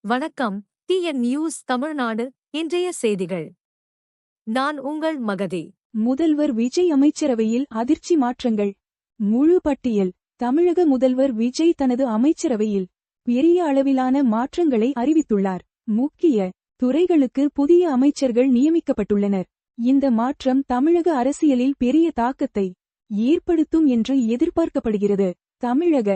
வணக்கம். TN news Tamil Nadu இன்றைய செய்திகள். நான் உங்கள் மகதி. முதல்வர் விஜய் அமைச்சரவையில் அதிர்ச்சி மாற்றங்கள். முழு பட்டியல். தமிழக முதல்வர் விஜய் தனது அமைச்சரவையில் பெரிய அளவிலான மாற்றங்களை அறிவித்துள்ளார். முக்கிய துறைகளுக்கு புதிய அமைச்சர்கள் நியமிக்கப்பட்டுள்ளனர். இந்த மாற்றம் தமிழக அரசியலில் பெரிய தாக்கத்தை ஏற்படுத்தும் என்று எதிர்பார்க்கப்படுகிறது. தமிழக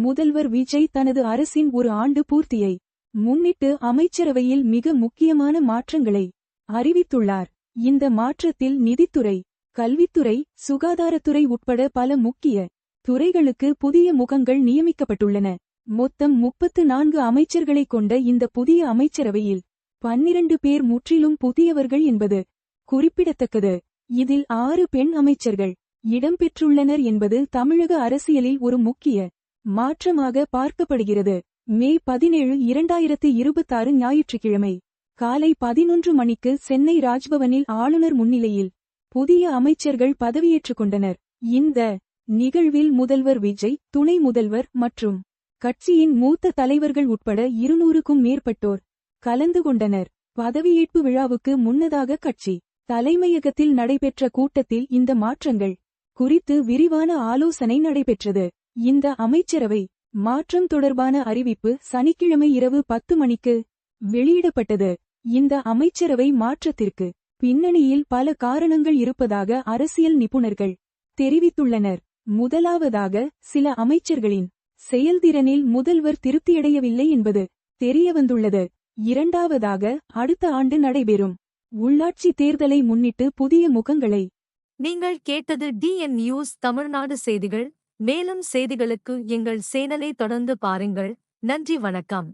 முதல்வர் விஜய் தனது அரசின் ஒரு ஆண்டு பூர்த்தியை முன்னிட்டு அமைச்சரவையில் மிக முக்கியமான மாற்றங்களை அறிவித்துள்ளார். இந்த மாற்றத்தில் நிதித்துறை, கல்வித்துறை, சுகாதாரத்துறை உட்பட பல முக்கிய துறைகளுக்கு புதிய முகங்கள் நியமிக்கப்பட்டுள்ளன. மொத்தம் 34 அமைச்சர்களை கொண்ட இந்த புதிய அமைச்சரவையில் 12 பேர் முற்றிலும் புதியவர்கள் என்பது குறிப்பிடத்தக்கது. இதில் 6 பெண் அமைச்சர்கள் இடம்பெற்றுள்ளனர் என்பது தமிழக அரசியலில் ஒரு முக்கிய மாற்றமாக பார்க்கப்படுகிறது. மே 17, 2026 ஞாயிற்றுக்கிழமை காலை 11 மணிக்கு சென்னை ராஜ்பவனில் ஆளுநர் முன்னிலையில் புதிய அமைச்சர்கள் பதவியேற்றுக் கொண்டனர். இந்த நிகழ்வில் முதல்வர் விஜய், துணை முதல்வர் மற்றும் கட்சியின் மூத்த தலைவர்கள் உட்பட 200க்கும் மேற்பட்டோர் கலந்து கொண்டனர். பதவியேற்பு விழாவுக்கு முன்னதாக கட்சி தலைமையகத்தில் நடைபெற்ற கூட்டத்தில் இந்த மாற்றங்கள் குறித்து விரிவான ஆலோசனை நடைபெற்றது. இந்த அமைச்சரவை மாற்றம் தொடர்பான அறிவிப்பு சனிக்கிழமை இரவு 10 மணிக்கு வெளியிடப்பட்டது. இந்த அமைச்சரவை மாற்றத்திற்கு பின்னணியில் பல காரணங்கள் இருப்பதாக அரசியல் நிபுணர்கள் தெரிவித்துள்ளனர். முதலாவதாக, சில அமைச்சர்களின் செயல்திறனில் முதல்வர் திருப்தியடையவில்லை என்பது தெரியவந்துள்ளது. இரண்டாவதாக, அடுத்த ஆண்டு நடைபெறும் உள்ளாட்சி தேர்தலை முன்னிட்டு புதிய முகங்களை. நீங்கள் கேட்டது டிஎன் நியூஸ் தமிழ்நாடு செய்திகள். மேலும் செய்திகளுக்கு எங்கள் சேனலை தொடர்ந்து பாருங்கள். நன்றி, வணக்கம்.